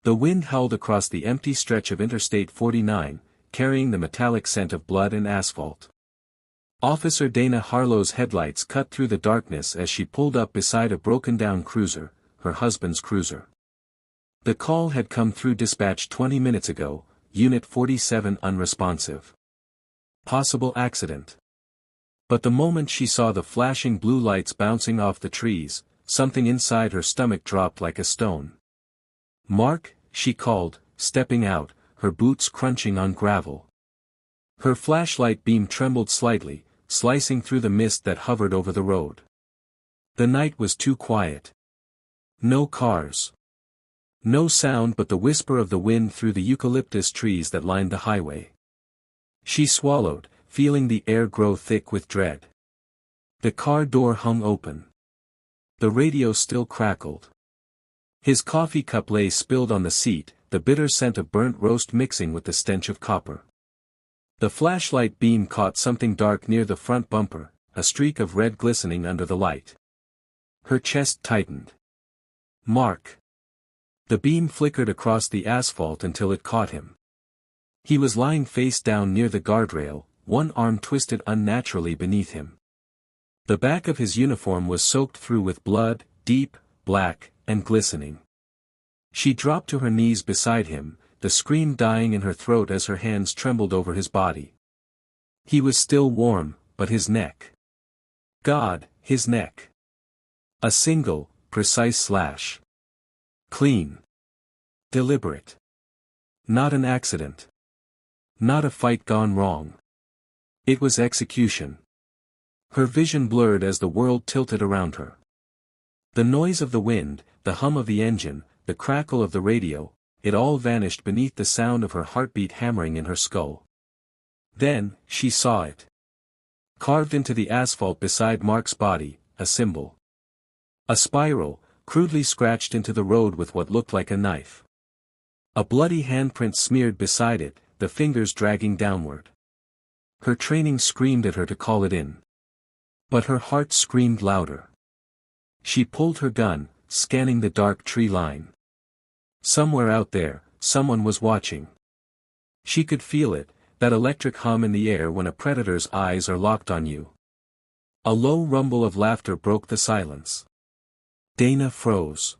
The wind howled across the empty stretch of Interstate 49, carrying the metallic scent of blood and asphalt. Officer Dana Harlow's headlights cut through the darkness as she pulled up beside a broken-down cruiser, her husband's cruiser. The call had come through dispatch 20 minutes ago, Unit 47 unresponsive. Possible accident. But the moment she saw the flashing blue lights bouncing off the trees, something inside her stomach dropped like a stone. "Mark," she called, stepping out, her boots crunching on gravel. Her flashlight beam trembled slightly, slicing through the mist that hovered over the road. The night was too quiet. No cars. No sound but the whisper of the wind through the eucalyptus trees that lined the highway. She swallowed, feeling the air grow thick with dread. The car door hung open. The radio still crackled. His coffee cup lay spilled on the seat, the bitter scent of burnt roast mixing with the stench of copper. The flashlight beam caught something dark near the front bumper, a streak of red glistening under the light. Her chest tightened. "Mark." The beam flickered across the asphalt until it caught him. He was lying face down near the guardrail, one arm twisted unnaturally beneath him. The back of his uniform was soaked through with blood, deep, black, and glistening. She dropped to her knees beside him, the scream dying in her throat as her hands trembled over his body. He was still warm, but his neck. God, his neck. A single, precise slash. Clean. Deliberate. Not an accident. Not a fight gone wrong. It was execution. Her vision blurred as the world tilted around her. The noise of the wind, the hum of the engine, the crackle of the radio, it all vanished beneath the sound of her heartbeat hammering in her skull. Then, she saw it. Carved into the asphalt beside Mark's body, a symbol. A spiral, crudely scratched into the road with what looked like a knife. A bloody handprint smeared beside it, the fingers dragging downward. Her training screamed at her to call it in. But her heart screamed louder. She pulled her gun, scanning the dark tree line. Somewhere out there, someone was watching. She could feel it, that electric hum in the air when a predator's eyes are locked on you. A low rumble of laughter broke the silence. Dana froze.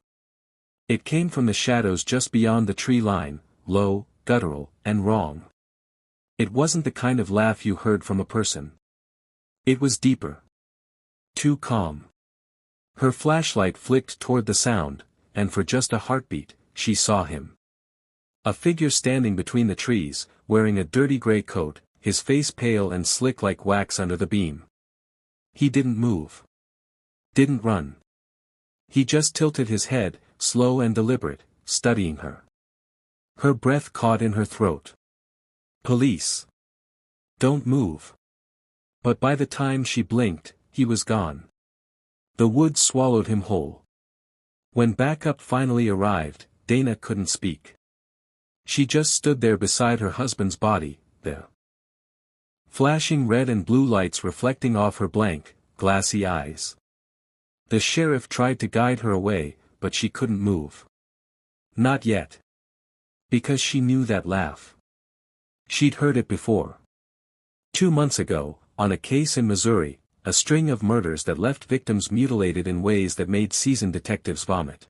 It came from the shadows just beyond the tree line, low, guttural, and wrong. It wasn't the kind of laugh you heard from a person. It was deeper. Too calm. Her flashlight flicked toward the sound, and for just a heartbeat, she saw him. A figure standing between the trees, wearing a dirty gray coat, his face pale and slick like wax under the beam. He didn't move. Didn't run. He just tilted his head, slow and deliberate, studying her. Her breath caught in her throat. "Police. Don't move." But by the time she blinked, he was gone. The woods swallowed him whole. When backup finally arrived, Dana couldn't speak. She just stood there beside her husband's body, the flashing red and blue lights reflecting off her blank, glassy eyes. The sheriff tried to guide her away, but she couldn't move. Not yet. Because she knew that laugh. She'd heard it before. 2 months ago, on a case in Missouri, a string of murders that left victims mutilated in ways that made seasoned detectives vomit.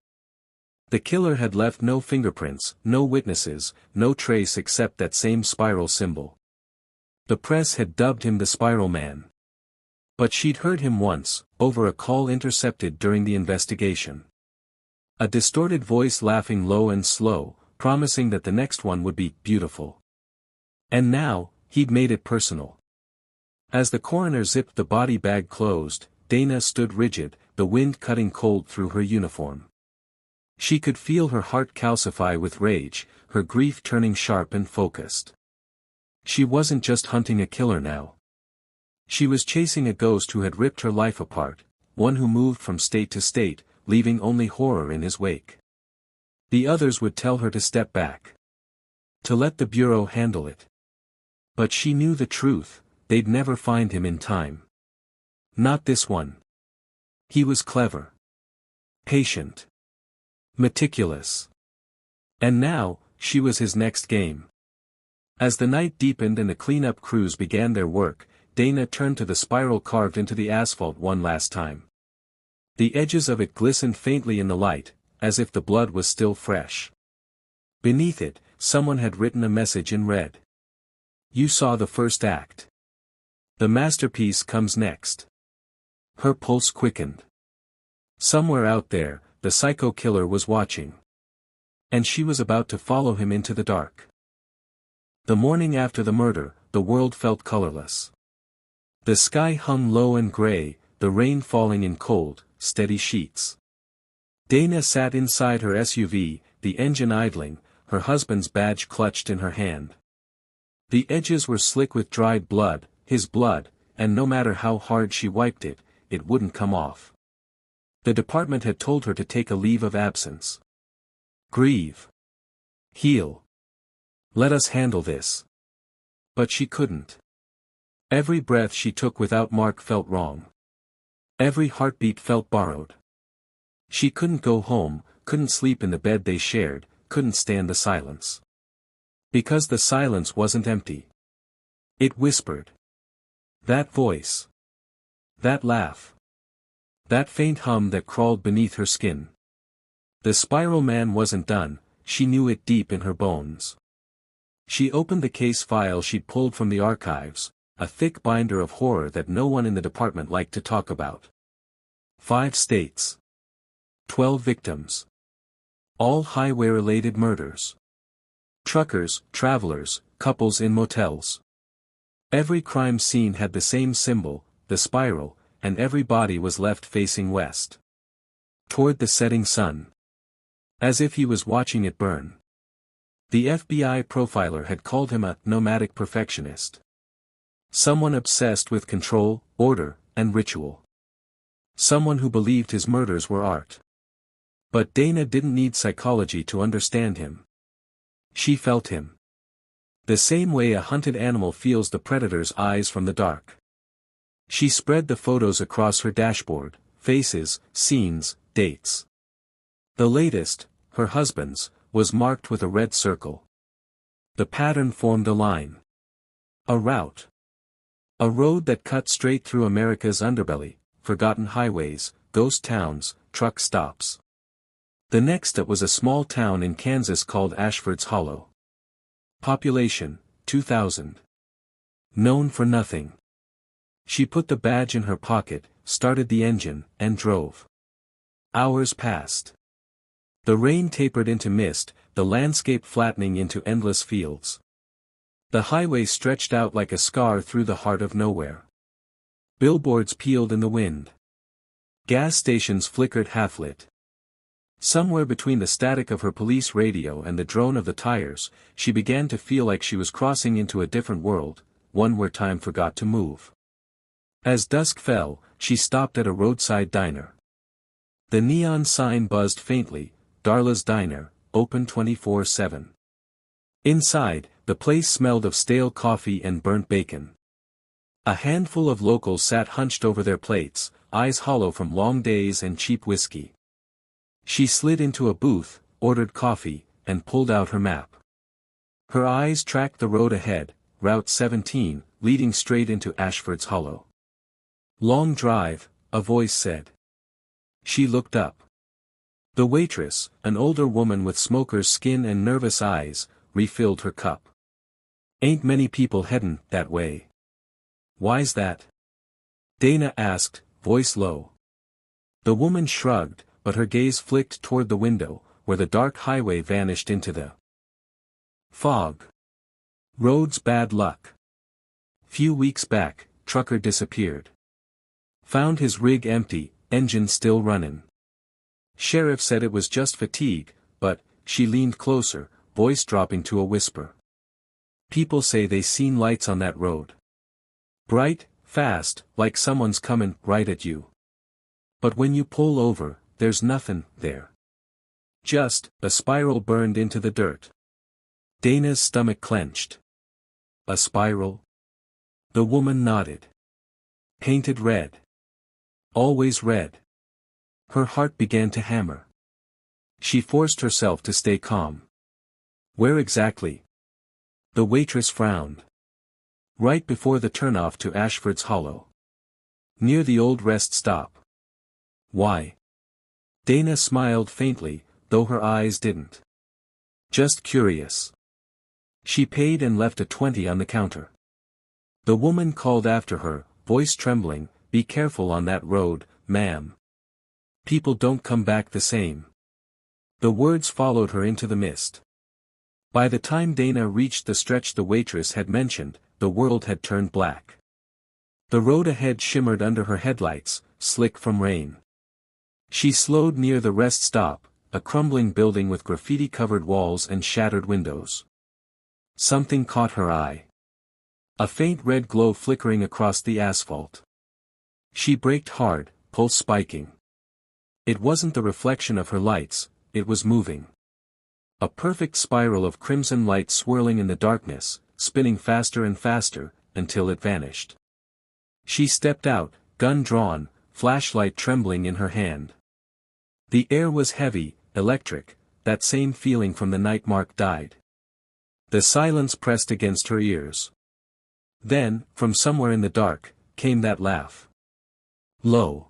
The killer had left no fingerprints, no witnesses, no trace except that same spiral symbol. The press had dubbed him the Spiral Man. But she'd heard him once, over a call intercepted during the investigation. A distorted voice laughing low and slow, promising that the next one would be beautiful. And now, he'd made it personal. As the coroner zipped the body bag closed, Dana stood rigid, the wind cutting cold through her uniform. She could feel her heart calcify with rage, her grief turning sharp and focused. She wasn't just hunting a killer now. She was chasing a ghost who had ripped her life apart, one who moved from state to state, leaving only horror in his wake. The others would tell her to step back. To let the Bureau handle it. But she knew the truth, they'd never find him in time. Not this one. He was clever. Patient. Meticulous. And now, she was his next game. As the night deepened and the cleanup crews began their work, Dana turned to the spiral carved into the asphalt one last time. The edges of it glistened faintly in the light, as if the blood was still fresh. Beneath it, someone had written a message in red. You saw the first act. The masterpiece comes next. Her pulse quickened. Somewhere out there, the psycho killer was watching. And she was about to follow him into the dark. The morning after the murder, the world felt colorless. The sky hung low and gray, the rain falling in cold, steady sheets. Dana sat inside her SUV, the engine idling, her husband's badge clutched in her hand. The edges were slick with dried blood, his blood, and no matter how hard she wiped it, it wouldn't come off. The department had told her to take a leave of absence. Grieve. Heal. Let us handle this. But she couldn't. Every breath she took without Mark felt wrong. Every heartbeat felt borrowed. She couldn't go home, couldn't sleep in the bed they shared, couldn't stand the silence. Because the silence wasn't empty. It whispered. That voice. That laugh. That faint hum that crawled beneath her skin. The spiral man wasn't done, she knew it deep in her bones. She opened the case file she'd pulled from the archives, a thick binder of horror that no one in the department liked to talk about. 5 states. 12 victims. All highway-related murders. Truckers, travelers, couples in motels. Every crime scene had the same symbol, the spiral, and every body was left facing west. Toward the setting sun. As if he was watching it burn. The FBI profiler had called him a nomadic perfectionist. Someone obsessed with control, order, and ritual. Someone who believed his murders were art. But Dana didn't need psychology to understand him. She felt him. The same way a hunted animal feels the predator's eyes from the dark. She spread the photos across her dashboard, faces, scenes, dates. The latest, her husband's, was marked with a red circle. The pattern formed a line. A route. A road that cut straight through America's underbelly, forgotten highways, ghost towns, truck stops. The next up was a small town in Kansas called Ashford's Hollow. Population, 2,000. Known for nothing. She put the badge in her pocket, started the engine, and drove. Hours passed. The rain tapered into mist, the landscape flattening into endless fields. The highway stretched out like a scar through the heart of nowhere. Billboards peeled in the wind. Gas stations flickered half-lit. Somewhere between the static of her police radio and the drone of the tires, she began to feel like she was crossing into a different world, one where time forgot to move. As dusk fell, she stopped at a roadside diner. The neon sign buzzed faintly, Darla's Diner, open 24/7. Inside, the place smelled of stale coffee and burnt bacon. A handful of locals sat hunched over their plates, eyes hollow from long days and cheap whiskey. She slid into a booth, ordered coffee, and pulled out her map. Her eyes tracked the road ahead, Route 17, leading straight into Ashford's Hollow. Long drive, a voice said. She looked up. The waitress, an older woman with smoker's skin and nervous eyes, refilled her cup. Ain't many people headin' that way. Why's that? Dana asked, voice low. The woman shrugged, but her gaze flicked toward the window, where the dark highway vanished into the fog. Roads bad luck. Few weeks back, trucker disappeared. Found his rig empty, engine still runnin'. Sheriff said it was just fatigue, but, she leaned closer, voice dropping to a whisper. People say they seen lights on that road. Bright, fast, like someone's comin' right at you. But when you pull over, there's nothin' there. Just, a spiral burned into the dirt. Dana's stomach clenched. A spiral? The woman nodded. Painted red. Always red. Her heart began to hammer. She forced herself to stay calm. Where exactly? The waitress frowned. Right before the turnoff to Ashford's Hollow. Near the old rest stop. Why? Dana smiled faintly, though her eyes didn't. Just curious. She paid and left a 20 on the counter. The woman called after her, voice trembling, "Be careful on that road, ma'am. People don't come back the same." The words followed her into the mist. By the time Dana reached the stretch the waitress had mentioned, the world had turned black. The road ahead shimmered under her headlights, slick from rain. She slowed near the rest stop, a crumbling building with graffiti-covered walls and shattered windows. Something caught her eye. A faint red glow flickering across the asphalt. She braked hard, pulse spiking. It wasn't the reflection of her lights, it was moving. A perfect spiral of crimson light swirling in the darkness, spinning faster and faster, until it vanished. She stepped out, gun drawn, flashlight trembling in her hand. The air was heavy, electric, that same feeling from the night Mark died. The silence pressed against her ears. Then, from somewhere in the dark, came that laugh. Low.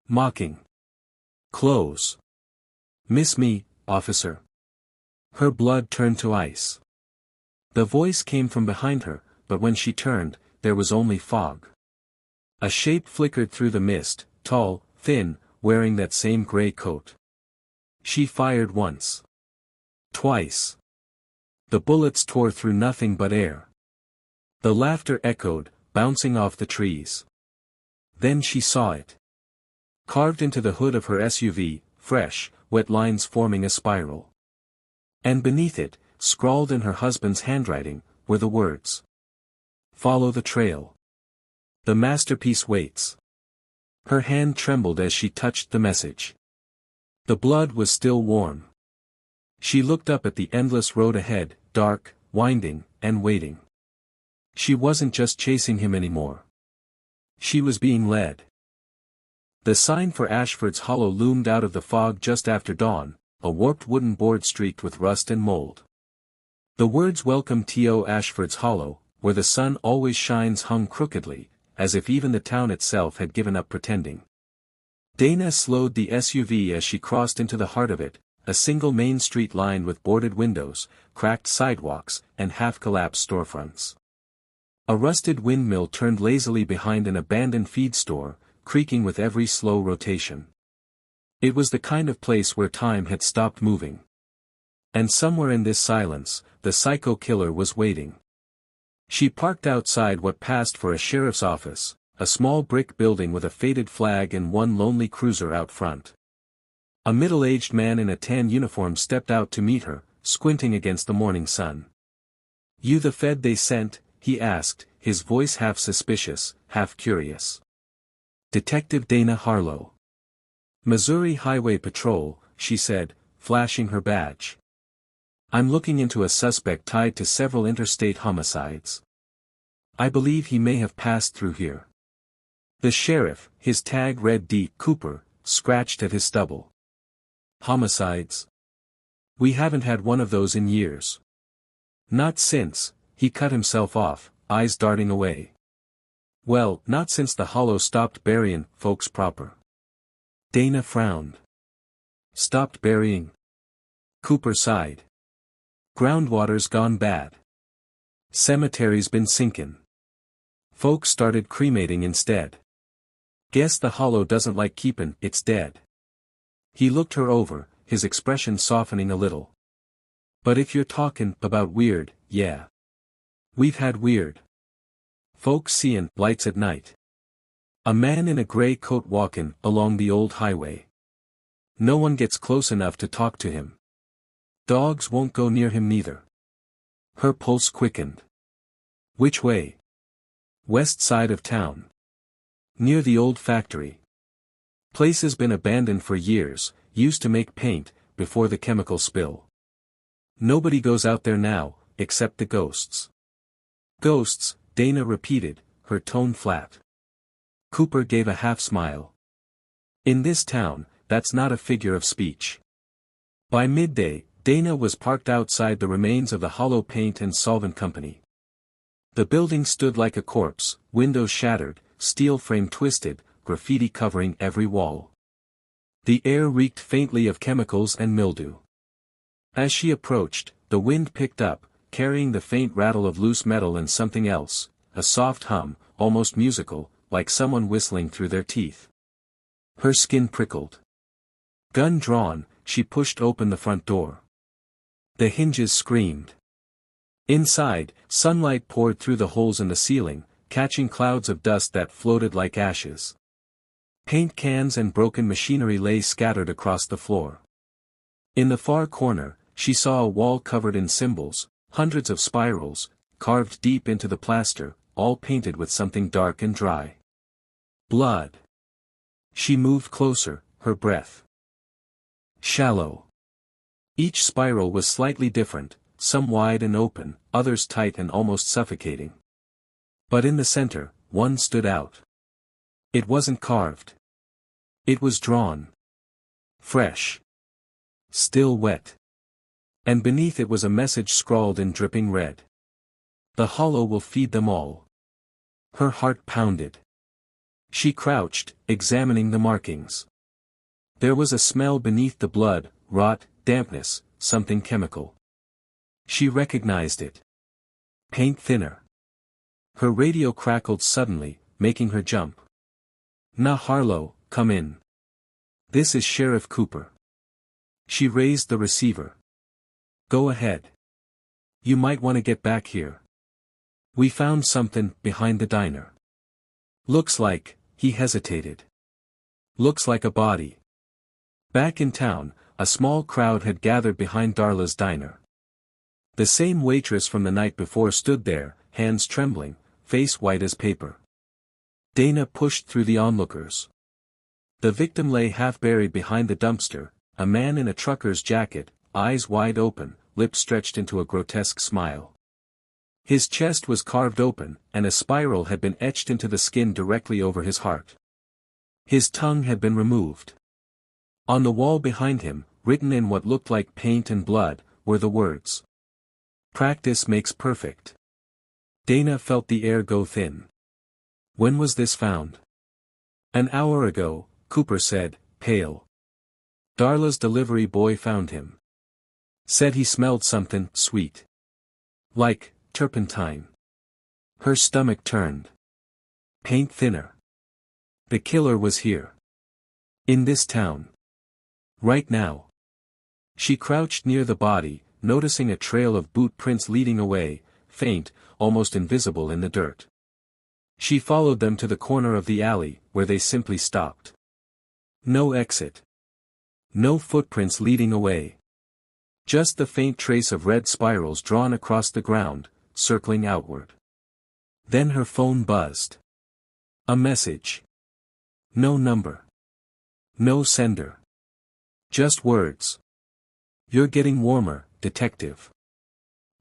Mocking. Close. "Miss me, officer?" Her blood turned to ice. The voice came from behind her, but when she turned, there was only fog. A shape flickered through the mist, tall, thin, wearing that same gray coat. She fired once. Twice. The bullets tore through nothing but air. The laughter echoed, bouncing off the trees. Then she saw it. Carved into the hood of her SUV, fresh, wet lines forming a spiral. And beneath it, scrawled in her husband's handwriting, were the words. "Follow the trail. The masterpiece waits." Her hand trembled as she touched the message. The blood was still warm. She looked up at the endless road ahead, dark, winding, and waiting. She wasn't just chasing him anymore. She was being led. The sign for Ashford's Hollow loomed out of the fog just after dawn, a warped wooden board streaked with rust and mold. The words "Welcome to Ashford's Hollow," where the sun always shines, hung crookedly, as if even the town itself had given up pretending. Dana slowed the SUV as she crossed into the heart of it, a single main street lined with boarded windows, cracked sidewalks, and half-collapsed storefronts. A rusted windmill turned lazily behind an abandoned feed store, creaking with every slow rotation. It was the kind of place where time had stopped moving. And somewhere in this silence, the psycho killer was waiting. She parked outside what passed for a sheriff's office, a small brick building with a faded flag and one lonely cruiser out front. A middle-aged man in a tan uniform stepped out to meet her, squinting against the morning sun. "You the Fed they sent?" he asked, his voice half suspicious, half curious. "Detective Dana Harlow. Missouri Highway Patrol," she said, flashing her badge. "I'm looking into a suspect tied to several interstate homicides. I believe he may have passed through here." The sheriff, his tag read D. Cooper, scratched at his stubble. "Homicides? We haven't had one of those in years." "Not since," he cut himself off, eyes darting away. "Well, not since the Hollow stopped burying folks proper." Dana frowned. "Stopped burying?" Cooper sighed. "Groundwater's gone bad. Cemetery's been sinkin'. Folks started cremating instead. Guess the Hollow doesn't like keepin' its dead." He looked her over, his expression softening a little. "But if you're talkin' about weird, yeah. We've had weird. Folks seein' lights at night. A man in a gray coat walkin' along the old highway. No one gets close enough to talk to him. Dogs won't go near him neither." Her pulse quickened. "Which way?" "West side of town. Near the old factory. Place has been abandoned for years, used to make paint, before the chemical spill. Nobody goes out there now, except the ghosts." "Ghosts," Dana repeated, her tone flat. Cooper gave a half-smile. "In this town, that's not a figure of speech." By midday, Dana was parked outside the remains of the Hollow Paint and Solvent Company. The building stood like a corpse, windows shattered, steel frame twisted, graffiti covering every wall. The air reeked faintly of chemicals and mildew. As she approached, the wind picked up, carrying the faint rattle of loose metal and something else, a soft hum, almost musical, like someone whistling through their teeth. Her skin prickled. Gun drawn, she pushed open the front door. The hinges screamed. Inside, sunlight poured through the holes in the ceiling, catching clouds of dust that floated like ashes. Paint cans and broken machinery lay scattered across the floor. In the far corner, she saw a wall covered in symbols, hundreds of spirals, carved deep into the plaster, all painted with something dark and dry. Blood. She moved closer, her breath shallow. Each spiral was slightly different, some wide and open, others tight and almost suffocating. But in the center, one stood out. It wasn't carved. It was drawn. Fresh. Still wet. And beneath it was a message scrawled in dripping red. The Hollow will feed them all. Her heart pounded. She crouched, examining the markings. There was a smell beneath the blood, rot, dampness, something chemical. She recognized it. Paint thinner. Her radio crackled suddenly, making her jump. "Na Harlow, come in. This is Sheriff Cooper." She raised the receiver. "Go ahead. You might want to get back here. We found something behind the diner. Looks like," he hesitated. "Looks like a body." Back in town, a small crowd had gathered behind Darla's diner. The same waitress from the night before stood there, hands trembling, face white as paper. Dana pushed through the onlookers. The victim lay half buried behind the dumpster, a man in a trucker's jacket, eyes wide open, lips stretched into a grotesque smile. His chest was carved open, and a spiral had been etched into the skin directly over his heart. His tongue had been removed. On the wall behind him, written in what looked like paint and blood, were the words, "Practice makes perfect." Dana felt the air go thin. "When was this found?" "An hour ago," Cooper said, pale. "Darla's delivery boy found him. Said he smelled something sweet. Like turpentine." Her stomach turned. Paint thinner. The killer was here. In this town. Right now. She crouched near the body, noticing a trail of boot prints leading away, faint, almost invisible in the dirt. She followed them to the corner of the alley, where they simply stopped. No exit. No footprints leading away. Just the faint trace of red spirals drawn across the ground, circling outward. Then her phone buzzed. A message. No number. No sender. Just words. "You're getting warmer, detective.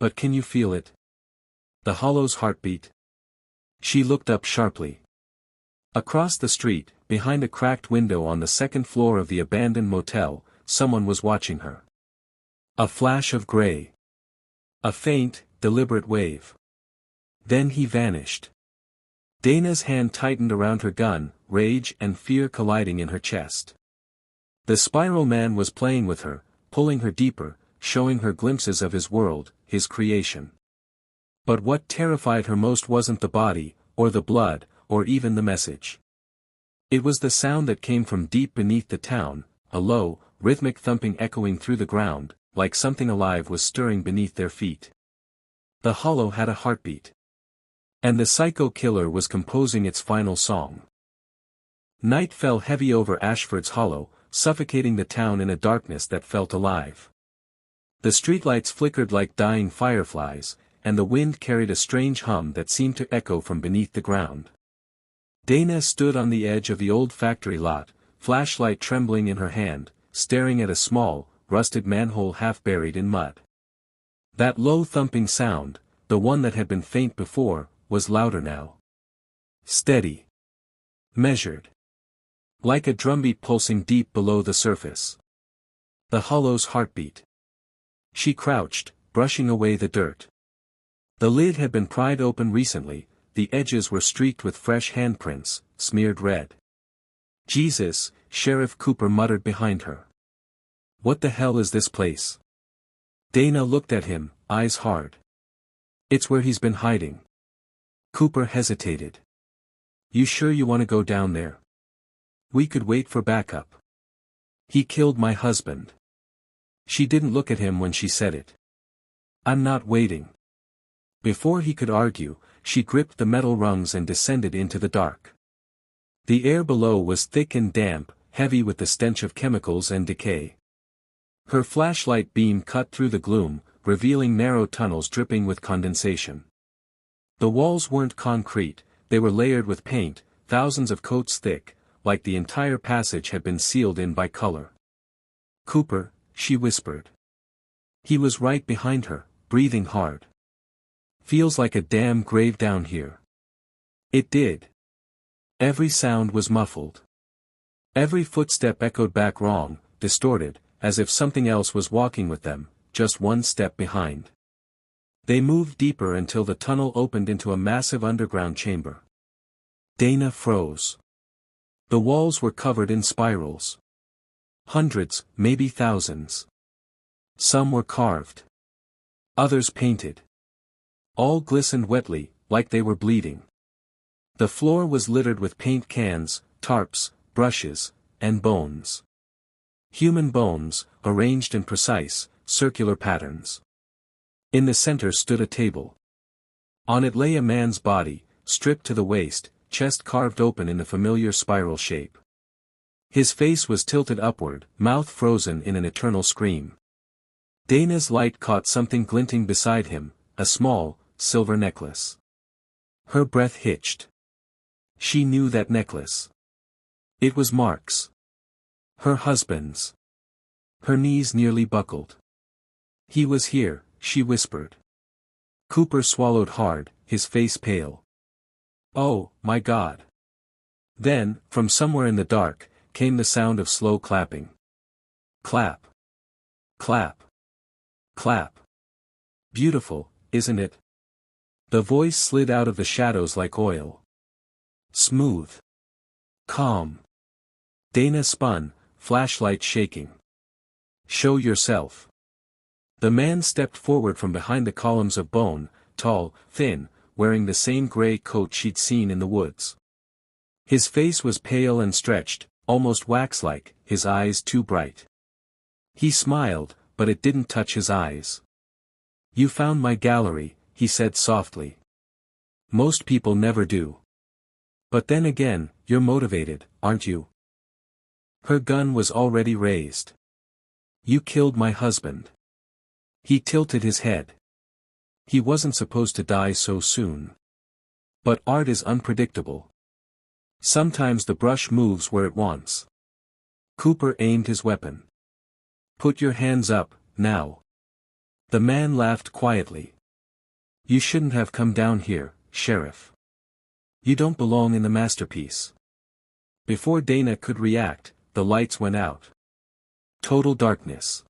But can you feel it? The Hollow's heartbeat?" She looked up sharply. Across the street, behind a cracked window on the second floor of the abandoned motel, someone was watching her. A flash of gray. A faint, deliberate wave. Then he vanished. Dana's hand tightened around her gun, rage and fear colliding in her chest. The spiral man was playing with her, pulling her deeper, showing her glimpses of his world, his creation. But what terrified her most wasn't the body, or the blood, or even the message. It was the sound that came from deep beneath the town, a low, rhythmic thumping echoing through the ground, like something alive was stirring beneath their feet. The Hollow had a heartbeat. And the psycho killer was composing its final song. Night fell heavy over Ashford's Hollow, suffocating the town in a darkness that felt alive. The streetlights flickered like dying fireflies, and the wind carried a strange hum that seemed to echo from beneath the ground. Dana stood on the edge of the old factory lot, flashlight trembling in her hand, staring at a small, rusted manhole half buried in mud. That low thumping sound, the one that had been faint before, was louder now. Steady. Measured. Like a drumbeat pulsing deep below the surface. The Hollow's heartbeat. She crouched, brushing away the dirt. The lid had been pried open recently, the edges were streaked with fresh handprints, smeared red. Jesus, Sheriff Cooper muttered behind her. What the hell is this place? Dana looked at him, eyes hard. It's where he's been hiding. Cooper hesitated. You sure you want to go down there? We could wait for backup. He killed my husband. She didn't look at him when she said it. I'm not waiting. Before he could argue, she gripped the metal rungs and descended into the dark. The air below was thick and damp, heavy with the stench of chemicals and decay. Her flashlight beam cut through the gloom, revealing narrow tunnels dripping with condensation. The walls weren't concrete, they were layered with paint, thousands of coats thick, like the entire passage had been sealed in by color. Cooper, she whispered. He was right behind her, breathing hard. Feels like a damn grave down here. It did. Every sound was muffled. Every footstep echoed back wrong, distorted, as if something else was walking with them, just one step behind. They moved deeper until the tunnel opened into a massive underground chamber. Dana froze. The walls were covered in spirals. Hundreds, maybe thousands. Some were carved. Others painted. All glistened wetly, like they were bleeding. The floor was littered with paint cans, tarps, brushes, and bones. Human bones, arranged in precise, circular patterns. In the center stood a table. On it lay a man's body, stripped to the waist, chest carved open in the familiar spiral shape. His face was tilted upward, mouth frozen in an eternal scream. Dana's light caught something glinting beside him, a small, silver necklace. Her breath hitched. She knew that necklace. It was Mark's. Her husband's. Her knees nearly buckled. He was here, she whispered. Cooper swallowed hard, his face pale. Oh, my God. Then, from somewhere in the dark, came the sound of slow clapping. Clap. Clap. Clap. Beautiful, isn't it? The voice slid out of the shadows like oil. Smooth. Calm. Dana spun, flashlight shaking. Show yourself. The man stepped forward from behind the columns of bone, tall, thin, wearing the same gray coat she'd seen in the woods. His face was pale and stretched, almost wax-like, his eyes too bright. He smiled, but it didn't touch his eyes. You found my gallery, he said softly. Most people never do. But then again, you're motivated, aren't you? Her gun was already raised. You killed my husband. He tilted his head. He wasn't supposed to die so soon. But art is unpredictable. Sometimes the brush moves where it wants. Cooper aimed his weapon. Put your hands up, now. The man laughed quietly. You shouldn't have come down here, Sheriff. You don't belong in the masterpiece. Before Dana could react, the lights went out. Total darkness.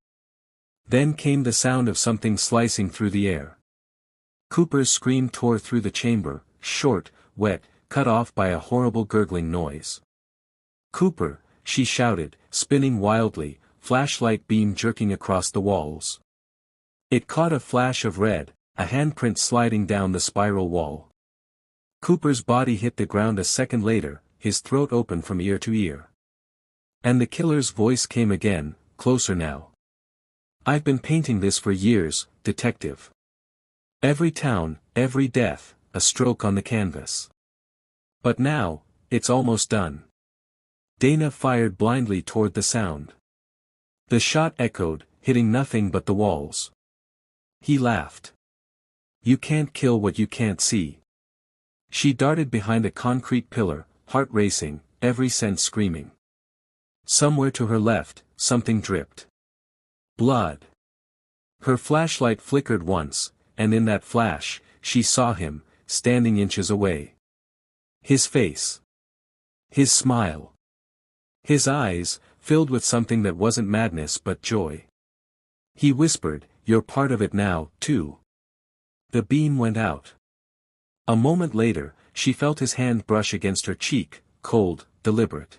Then came the sound of something slicing through the air. Cooper's scream tore through the chamber, short, wet, cut off by a horrible gurgling noise. Cooper, she shouted, spinning wildly, flashlight beam jerking across the walls. It caught a flash of red, a handprint sliding down the spiral wall. Cooper's body hit the ground a second later, his throat open from ear to ear. And the killer's voice came again, closer now. I've been painting this for years, detective. Every town, every death, a stroke on the canvas. But now, it's almost done. Dana fired blindly toward the sound. The shot echoed, hitting nothing but the walls. He laughed. You can't kill what you can't see. She darted behind a concrete pillar, heart racing, every sense screaming. Somewhere to her left, something dripped. Blood. Her flashlight flickered once, and in that flash, she saw him, standing inches away. His face. His smile. His eyes, filled with something that wasn't madness but joy. He whispered, you're part of it now, too. The beam went out. A moment later, she felt his hand brush against her cheek, cold, deliberate.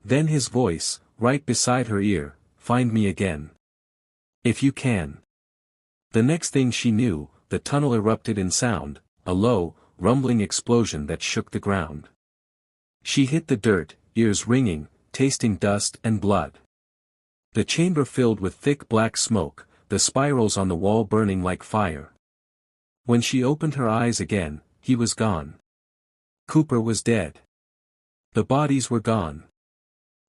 Then his voice, right beside her ear, "Find me again. If you can." The next thing she knew, the tunnel erupted in sound, a low, rumbling explosion that shook the ground. She hit the dirt, ears ringing, tasting dust and blood. The chamber filled with thick black smoke, the spirals on the wall burning like fire. When she opened her eyes again, he was gone. Cooper was dead. The bodies were gone.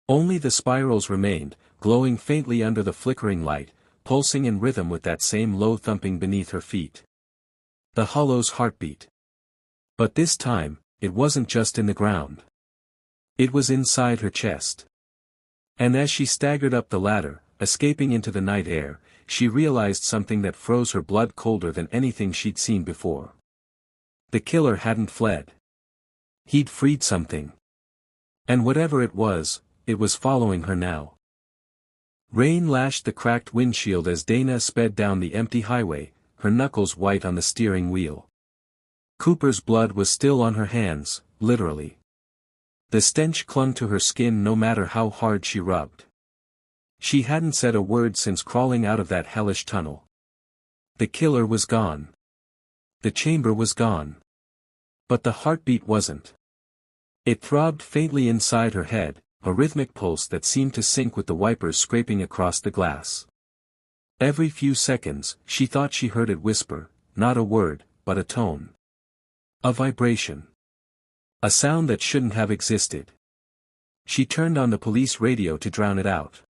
Only the spirals remained, glowing faintly under the flickering light, pulsing in rhythm with that same low thumping beneath her feet. The hollow's heartbeat. But this time, it wasn't just in the ground. It was inside her chest. And as she staggered up the ladder, escaping into the night air, she realized something that froze her blood colder than anything she'd seen before. The killer hadn't fled. He'd freed something. And whatever it was following her now. Rain lashed the cracked windshield as Dana sped down the empty highway, her knuckles white on the steering wheel. Cooper's blood was still on her hands, literally. The stench clung to her skin no matter how hard she rubbed. She hadn't said a word since crawling out of that hellish tunnel. The killer was gone. The chamber was gone. But the heartbeat wasn't. It throbbed faintly inside her head, a rhythmic pulse that seemed to sync with the wipers scraping across the glass. Every few seconds, she thought she heard it whisper, not a word, but a tone. A vibration. A sound that shouldn't have existed. She turned on the police radio to drown it out.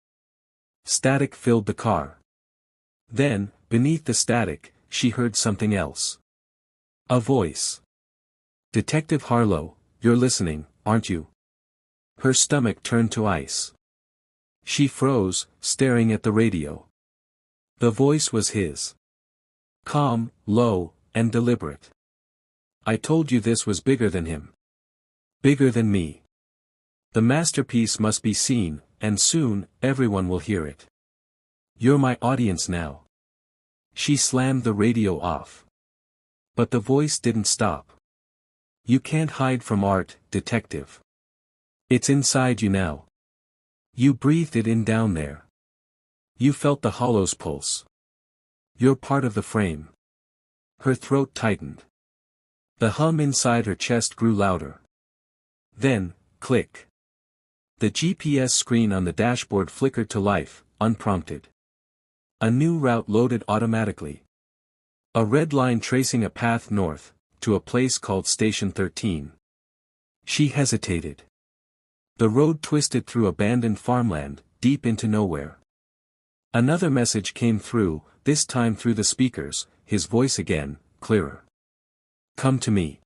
Static filled the car. Then, beneath the static, she heard something else. A voice. "Detective Harlow, you're listening, aren't you?" Her stomach turned to ice. She froze, staring at the radio. The voice was his. Calm, low, and deliberate. "I told you this was bigger than him. Bigger than me. The masterpiece must be seen, and soon, everyone will hear it. You're my audience now." She slammed the radio off. But the voice didn't stop. "You can't hide from art, detective. It's inside you now. You breathed it in down there. You felt the hollow's pulse. You're part of the frame." Her throat tightened. The hum inside her chest grew louder. Then, click. The GPS screen on the dashboard flickered to life, unprompted. A new route loaded automatically. A red line tracing a path north, to a place called Station 13. She hesitated. The road twisted through abandoned farmland, deep into nowhere. Another message came through, this time through the speakers, his voice again, clearer. "Come to me.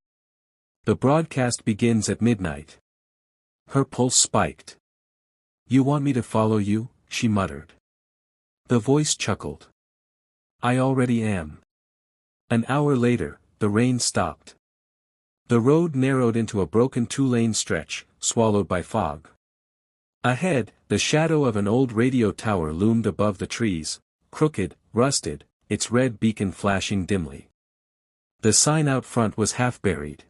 The broadcast begins at midnight." Her pulse spiked. "You want me to follow you?" she muttered. The voice chuckled. "I already am." An hour later, the rain stopped. The road narrowed into a broken two-lane stretch, swallowed by fog. Ahead, the shadow of an old radio tower loomed above the trees, crooked, rusted, its red beacon flashing dimly. The sign out front was half buried.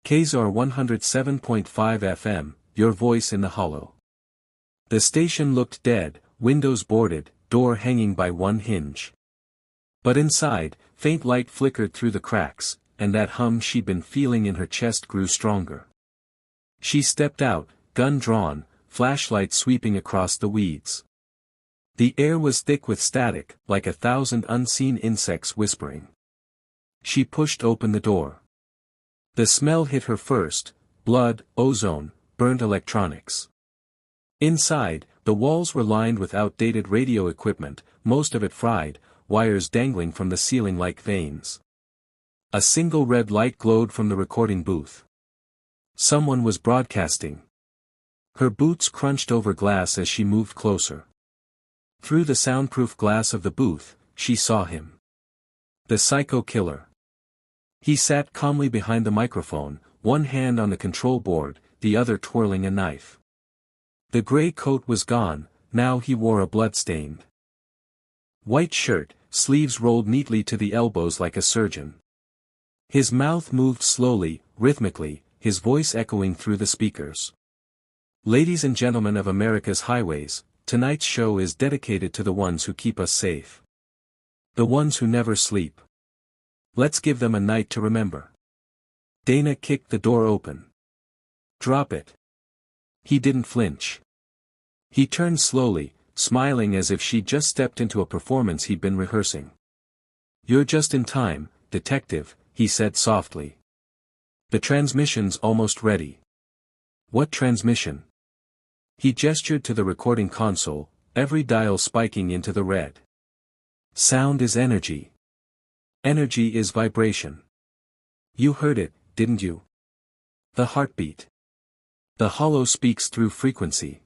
KZAR 107.5 FM, your voice in the hollow. The station looked dead, windows boarded, door hanging by one hinge. But inside, faint light flickered through the cracks, and that hum she'd been feeling in her chest grew stronger. She stepped out, gun drawn, flashlight sweeping across the weeds. The air was thick with static, like 1,000 unseen insects whispering. She pushed open the door. The smell hit her first: blood, ozone, burnt electronics. Inside, the walls were lined with outdated radio equipment, most of it fried, wires dangling from the ceiling like veins. A single red light glowed from the recording booth. Someone was broadcasting. Her boots crunched over glass as she moved closer. Through the soundproof glass of the booth, she saw him. The psycho killer. He sat calmly behind the microphone, one hand on the control board, the other twirling a knife. The gray coat was gone, now he wore a blood-stained White shirt, sleeves rolled neatly to the elbows like a surgeon. His mouth moved slowly, rhythmically, his voice echoing through the speakers. Ladies and gentlemen of America's highways, tonight's show is dedicated to the ones who keep us safe. The ones who never sleep. Let's give them a night to remember. Dana kicked the door open. Drop it. He didn't flinch. He turned slowly, smiling as if she'd just stepped into a performance he'd been rehearsing. You're just in time, detective, he said softly. The transmission's almost ready. What transmission? He gestured to the recording console, every dial spiking into the red. Sound is energy. Energy is vibration. You heard it, didn't you? The heartbeat. The hollow speaks through frequency.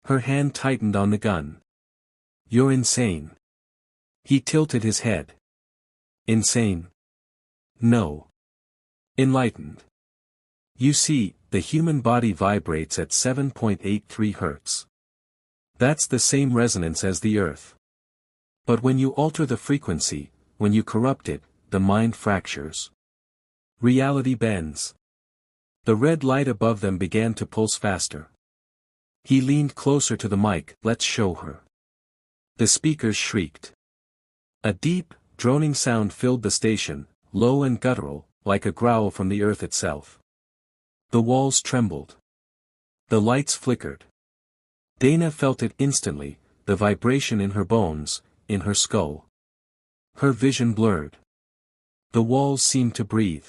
Her hand tightened on the gun. You're insane. He tilted his head. Insane? No. Enlightened. You see, the human body vibrates at 7.83 Hz. That's the same resonance as the Earth. But when you alter the frequency, when you corrupt it, the mind fractures. Reality bends. The red light above them began to pulse faster. He leaned closer to the mic. Let's show her. The speakers shrieked. A deep, droning sound filled the station, low and guttural, like a growl from the earth itself. The walls trembled. The lights flickered. Dana felt it instantly, the vibration in her bones, in her skull. Her vision blurred. The walls seemed to breathe.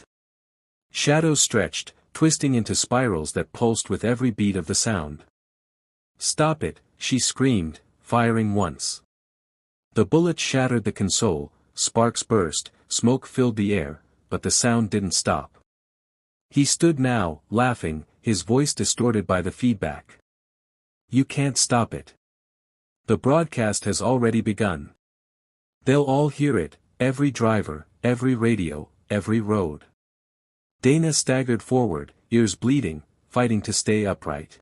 Shadows stretched, twisting into spirals that pulsed with every beat of the sound. Stop it, she screamed, firing once. The bullet shattered the console, sparks burst, smoke filled the air, but the sound didn't stop. He stood now, laughing, his voice distorted by the feedback. You can't stop it. The broadcast has already begun. They'll all hear it, every driver, every radio, every road. Dana staggered forward, ears bleeding, fighting to stay upright.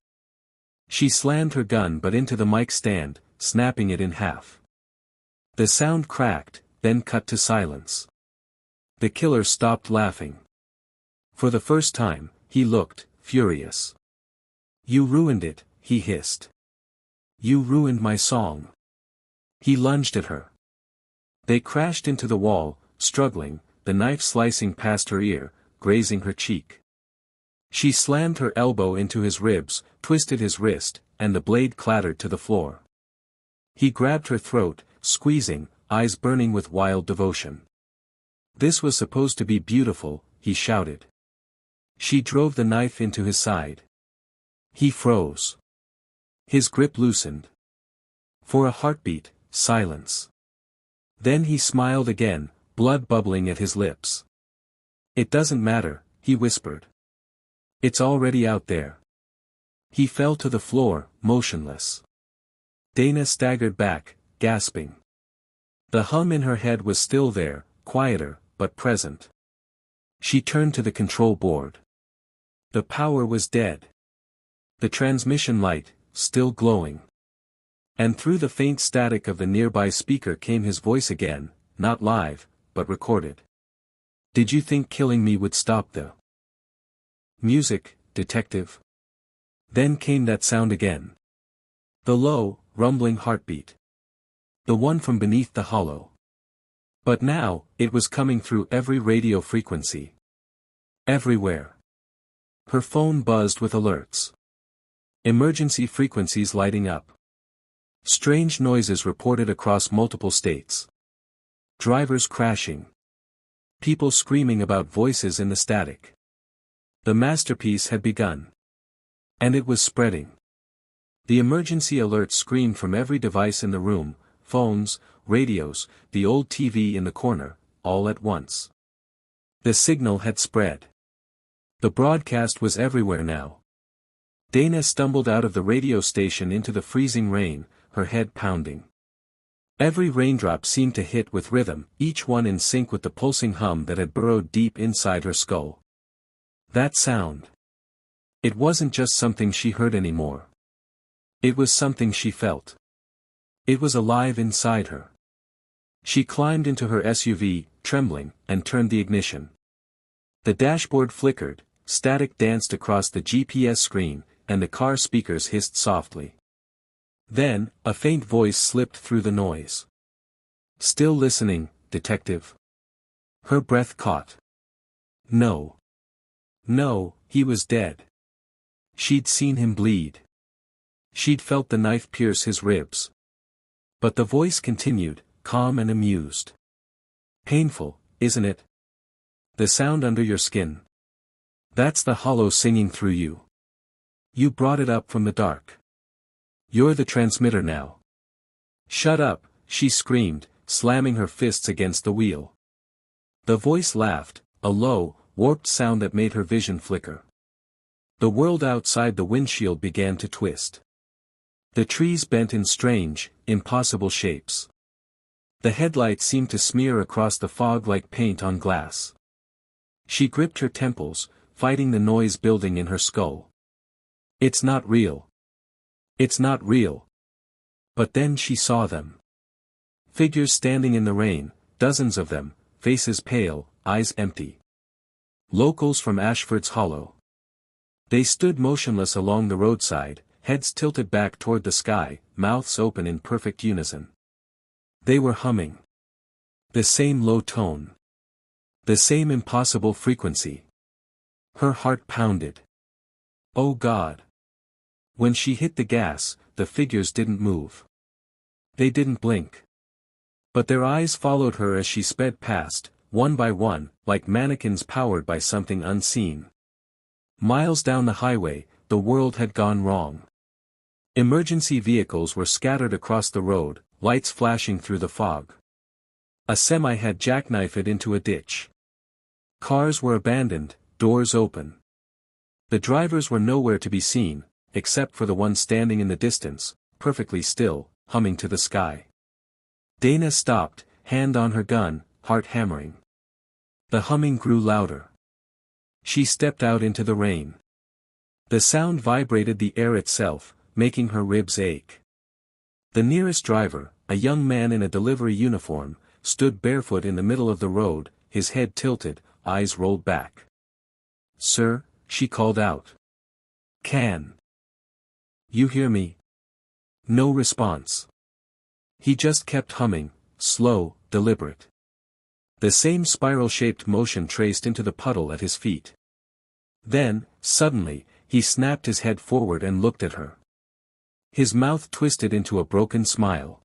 She slammed her gun butt into the mic stand, snapping it in half. The sound cracked, then cut to silence. The killer stopped laughing. For the first time, he looked furious. You ruined it, he hissed. You ruined my song. He lunged at her. They crashed into the wall, struggling, the knife slicing past her ear, grazing her cheek. She slammed her elbow into his ribs, twisted his wrist, and the blade clattered to the floor. He grabbed her throat, squeezing, eyes burning with wild devotion. This was supposed to be beautiful, he shouted. She drove the knife into his side. He froze. His grip loosened. For a heartbeat, silence. Then he smiled again, blood bubbling at his lips. It doesn't matter, he whispered. It's already out there. He fell to the floor, motionless. Dana staggered back, gasping. The hum in her head was still there, quieter, but present. She turned to the control board. The power was dead. The transmission light, still glowing. And through the faint static of the nearby speaker came his voice again, not live, but recorded. Did you think killing me would stop the music, detective? Then came that sound again. The low, rumbling heartbeat. The one from beneath the hollow. But now, it was coming through every radio frequency. Everywhere. Her phone buzzed with alerts. Emergency frequencies lighting up. Strange noises reported across multiple states. Drivers crashing. People screaming about voices in the static. The masterpiece had begun. And it was spreading. The emergency alert screamed from every device in the room, phones, radios, the old TV in the corner, all at once. The signal had spread. The broadcast was everywhere now. Dana stumbled out of the radio station into the freezing rain, her head pounding. Every raindrop seemed to hit with rhythm, each one in sync with the pulsing hum that had burrowed deep inside her skull. That sound. It wasn't just something she heard anymore. It was something she felt. It was alive inside her. She climbed into her SUV, trembling, and turned the ignition. The dashboard flickered, static danced across the GPS screen, and the car speakers hissed softly. Then, a faint voice slipped through the noise. "Still listening, detective?" Her breath caught. No. No, he was dead. She'd seen him bleed. She'd felt the knife pierce his ribs. But the voice continued, calm and amused. "Painful, isn't it? The sound under your skin. That's the hollow singing through you. You brought it up from the dark. You're the transmitter now." "Shut up," she screamed, slamming her fists against the wheel. The voice laughed, a low, warped sound that made her vision flicker. The world outside the windshield began to twist. The trees bent in strange, impossible shapes. The headlights seemed to smear across the fog like paint on glass. She gripped her temples, fighting the noise building in her skull. "It's not real. It's not real." But then she saw them. Figures standing in the rain, dozens of them, faces pale, eyes empty. Locals from Ashford's Hollow. They stood motionless along the roadside, heads tilted back toward the sky, mouths open in perfect unison. They were humming. The same low tone. The same impossible frequency. Her heart pounded. Oh God! When she hit the gas, the figures didn't move. They didn't blink. But their eyes followed her as she sped past, one by one, like mannequins powered by something unseen. Miles down the highway, the world had gone wrong. Emergency vehicles were scattered across the road, lights flashing through the fog. A semi had jackknifed into a ditch. Cars were abandoned, doors open. The drivers were nowhere to be seen, except for the one standing in the distance, perfectly still, humming to the sky. Dana stopped, hand on her gun, heart hammering. The humming grew louder. She stepped out into the rain. The sound vibrated the air itself, making her ribs ache. The nearest driver, a young man in a delivery uniform, stood barefoot in the middle of the road, his head tilted, eyes rolled back. "Sir," she called out. "Can you hear me?" No response. He just kept humming, slow, deliberate. The same spiral-shaped motion traced into the puddle at his feet. Then, suddenly, he snapped his head forward and looked at her. His mouth twisted into a broken smile.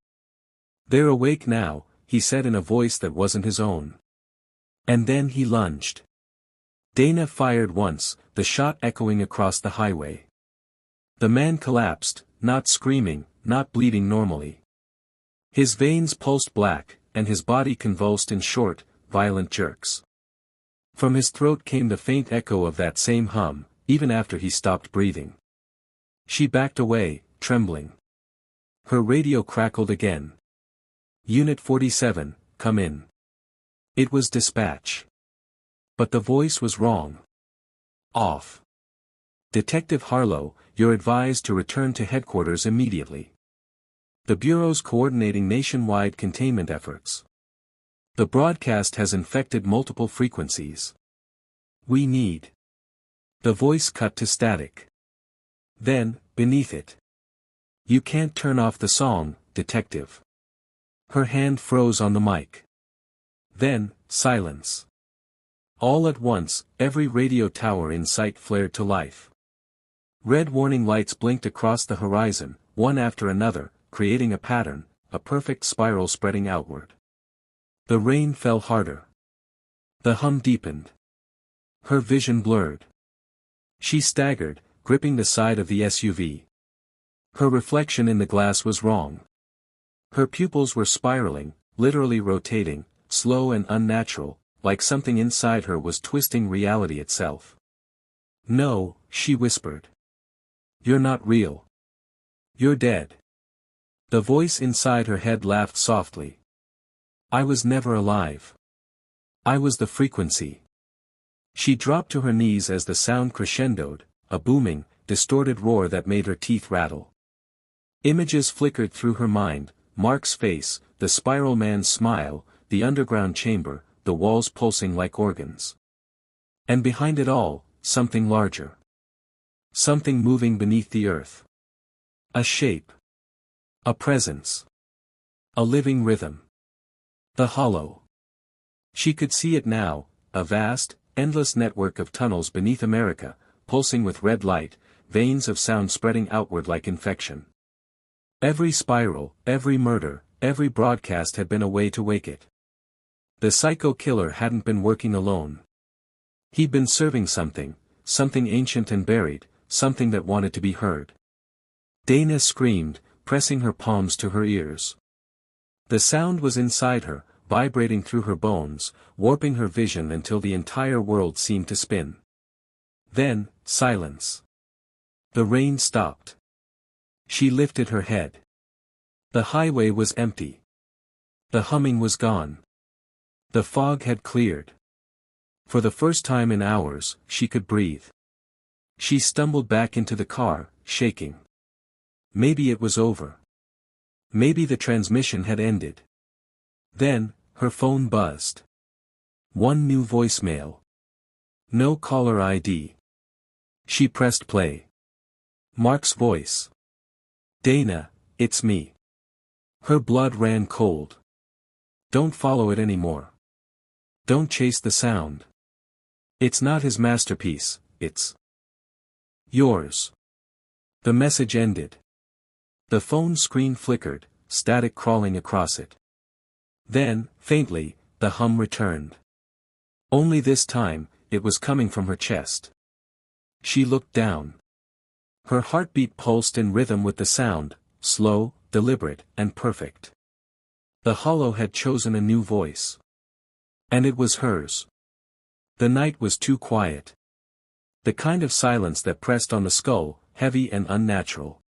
"They're awake now," he said in a voice that wasn't his own. And then he lunged. Dana fired once, the shot echoing across the highway. The man collapsed, not screaming, not bleeding normally. His veins pulsed black, and his body convulsed in short, violent jerks. From his throat came the faint echo of that same hum, even after he stopped breathing. She backed away, trembling. Her radio crackled again. "Unit 47, come in." It was dispatch. But the voice was wrong. "Off. Detective Harlow, you're advised to return to headquarters immediately. The Bureau's coordinating nationwide containment efforts. The broadcast has infected multiple frequencies. We need." The voice cut to static. Then, beneath it. "You can't turn off the song, detective." Her hand froze on the mic. Then, silence. All at once, every radio tower in sight flared to life. Red warning lights blinked across the horizon, one after another, creating a pattern, a perfect spiral spreading outward. The rain fell harder. The hum deepened. Her vision blurred. She staggered, gripping the side of the SUV. Her reflection in the glass was wrong. Her pupils were spiraling, literally rotating, slow and unnatural, like something inside her was twisting reality itself. "No," she whispered. "You're not real. You're dead." The voice inside her head laughed softly. "I was never alive. I was the frequency." She dropped to her knees as the sound crescendoed, a booming, distorted roar that made her teeth rattle. Images flickered through her mind, Mark's face, the spiral man's smile, the underground chamber, the walls pulsing like organs. And behind it all, something larger. Something moving beneath the earth. A shape. A presence. A living rhythm. The hollow. She could see it now, a vast, endless network of tunnels beneath America, pulsing with red light, veins of sound spreading outward like infection. Every spiral, every murder, every broadcast had been a way to wake it. The psycho killer hadn't been working alone. He'd been serving something ancient and buried, something that wanted to be heard. Dana screamed, pressing her palms to her ears. The sound was inside her, vibrating through her bones, warping her vision until the entire world seemed to spin. Then, silence. The rain stopped. She lifted her head. The highway was empty. The humming was gone. The fog had cleared. For the first time in hours, she could breathe. She stumbled back into the car, shaking. Maybe it was over. Maybe the transmission had ended. Then, her phone buzzed. One new voicemail. No caller ID. She pressed play. Mark's voice. Dana, it's me. Her blood ran cold. Don't follow it anymore. Don't chase the sound. It's not his masterpiece, it's yours. The message ended. The phone screen flickered, static crawling across it. Then, faintly, the hum returned. Only this time, it was coming from her chest. She looked down. Her heartbeat pulsed in rhythm with the sound, slow, deliberate, and perfect. The hollow had chosen a new voice. And it was hers. The night was too quiet. The kind of silence that pressed on the skull, heavy and unnatural.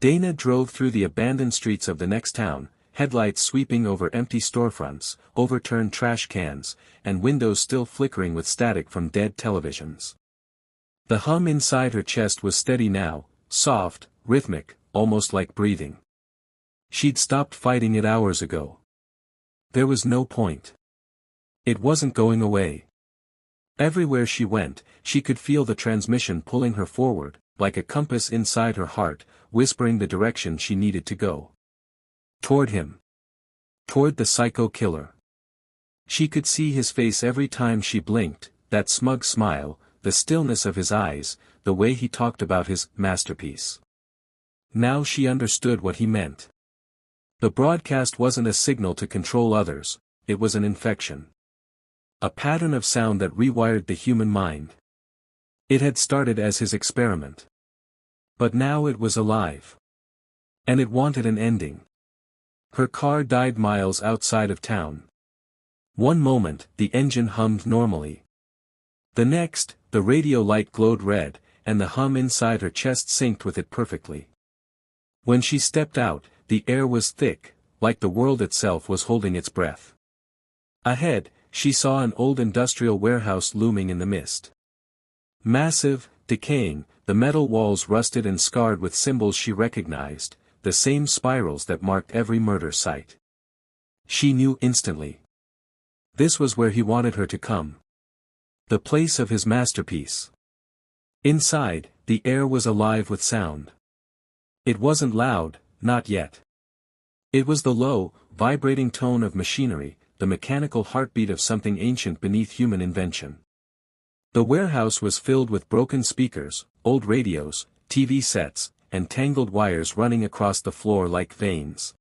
Dana drove through the abandoned streets of the next town, headlights sweeping over empty storefronts, overturned trash cans, and windows still flickering with static from dead televisions. The hum inside her chest was steady now, soft, rhythmic, almost like breathing. She'd stopped fighting it hours ago. There was no point. It wasn't going away. Everywhere she went, she could feel the transmission pulling her forward, like a compass inside her heart, whispering the direction she needed to go. Toward him. Toward the psycho killer. She could see his face every time she blinked, that smug smile, the stillness of his eyes, the way he talked about his masterpiece. Now she understood what he meant. The broadcast wasn't a signal to control others, it was an infection. A pattern of sound that rewired the human mind. It had started as his experiment. But now it was alive. And it wanted an ending. Her car died miles outside of town. One moment, the engine hummed normally. The next, the radio light glowed red, and the hum inside her chest synced with it perfectly. When she stepped out, the air was thick, like the world itself was holding its breath. Ahead, she saw an old industrial warehouse looming in the mist. Massive, decaying, the metal walls rusted and scarred with symbols she recognized, the same spirals that marked every murder site. She knew instantly. This was where he wanted her to come. The place of his masterpiece. Inside, the air was alive with sound. It wasn't loud, not yet. It was the low, vibrating tone of machinery, the mechanical heartbeat of something ancient beneath human invention. The warehouse was filled with broken speakers, old radios, TV sets, and tangled wires running across the floor like veins.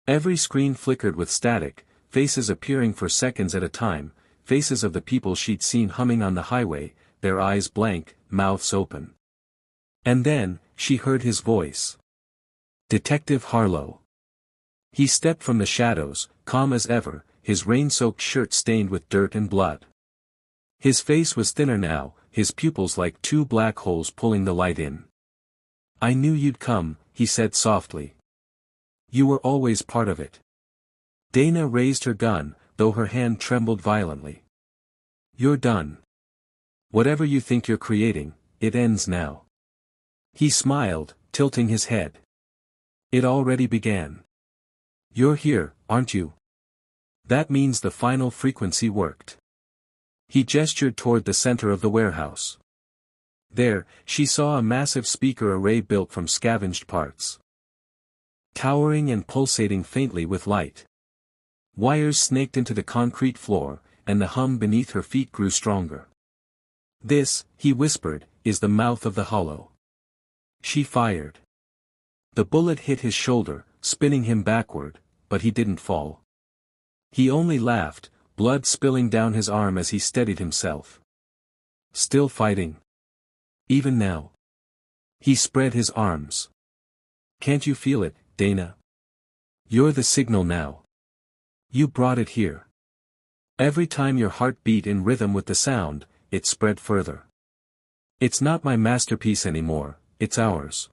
Every screen flickered with static, faces appearing for seconds at a time, faces of the people she'd seen humming on the highway, their eyes blank, mouths open. And then, she heard his voice. Detective Harlow. He stepped from the shadows, calm as ever, his rain-soaked shirt stained with dirt and blood. His face was thinner now, his pupils like two black holes pulling the light in. I knew you'd come, he said softly. You were always part of it. Dana raised her gun, though her hand trembled violently. You're done. Whatever you think you're creating, it ends now. He smiled, tilting his head. It already began. You're here, aren't you? That means the final frequency worked. He gestured toward the center of the warehouse. There, she saw a massive speaker array built from scavenged parts. Towering and pulsating faintly with light. Wires snaked into the concrete floor, and the hum beneath her feet grew stronger. This, he whispered, is the mouth of the hollow. She fired. The bullet hit his shoulder, spinning him backward, but he didn't fall. He only laughed, blood spilling down his arm as he steadied himself. Still fighting. Even now. He spread his arms. Can't you feel it, Dana? You're the signal now. You brought it here. Every time your heart beat in rhythm with the sound, it spread further. It's not my masterpiece anymore, it's ours.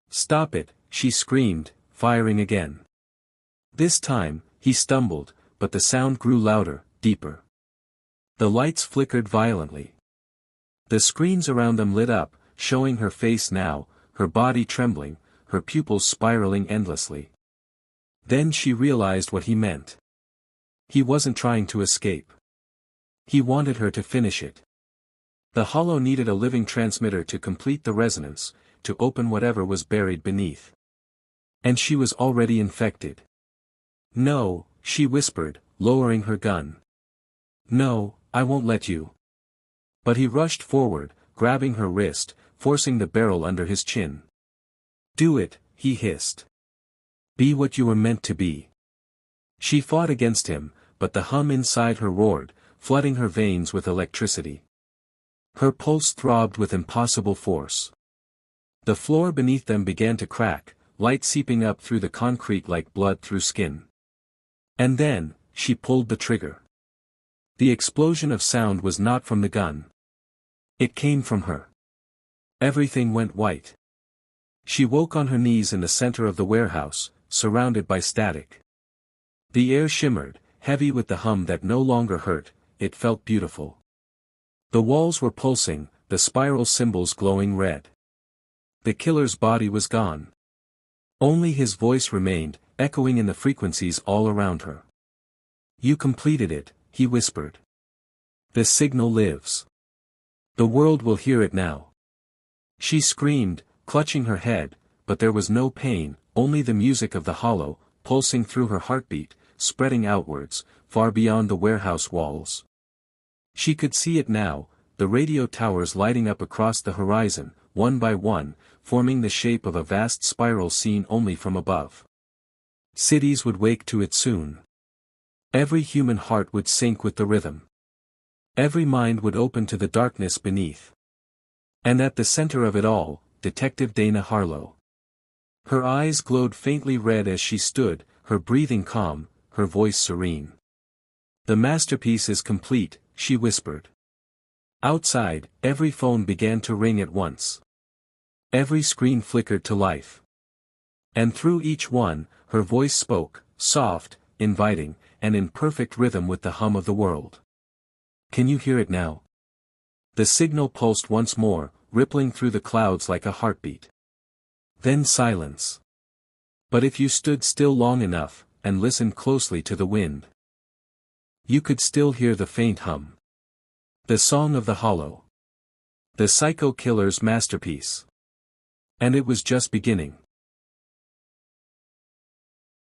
Stop it, she screamed, firing again. This time, he stumbled, but the sound grew louder, deeper. The lights flickered violently. The screens around them lit up, showing her face now, her body trembling, her pupils spiraling endlessly. Then she realized what he meant. He wasn't trying to escape. He wanted her to finish it. The hollow needed a living transmitter to complete the resonance, to open whatever was buried beneath. And she was already infected. No, she whispered, lowering her gun. No, I won't let you. But he rushed forward, grabbing her wrist, forcing the barrel under his chin. Do it, he hissed. Be what you were meant to be. She fought against him, but the hum inside her roared, flooding her veins with electricity. Her pulse throbbed with impossible force. The floor beneath them began to crack, light seeping up through the concrete like blood through skin. And then, she pulled the trigger. The explosion of sound was not from the gun. It came from her. Everything went white. She woke on her knees in the center of the warehouse, surrounded by static. The air shimmered, heavy with the hum that no longer hurt, it felt beautiful. The walls were pulsing, the spiral symbols glowing red. The killer's body was gone. Only his voice remained, echoing in the frequencies all around her. You completed it, he whispered. The signal lives. The world will hear it now. She screamed, clutching her head, but there was no pain, only the music of the hollow, pulsing through her heartbeat, spreading outwards, far beyond the warehouse walls. She could see it now, the radio towers lighting up across the horizon, one by one, forming the shape of a vast spiral seen only from above. Cities would wake to it soon. Every human heart would sync with the rhythm. Every mind would open to the darkness beneath. And at the center of it all, Detective Dana Harlow. Her eyes glowed faintly red as she stood, her breathing calm, her voice serene. The masterpiece is complete, she whispered. Outside, every phone began to ring at once. Every screen flickered to life. And through each one, her voice spoke, soft, inviting, and in perfect rhythm with the hum of the world. Can you hear it now? The signal pulsed once more, rippling through the clouds like a heartbeat. Then silence. But if you stood still long enough, and listened closely to the wind, you could still hear the faint hum. The song of the hollow. The psycho killer's masterpiece. And it was just beginning.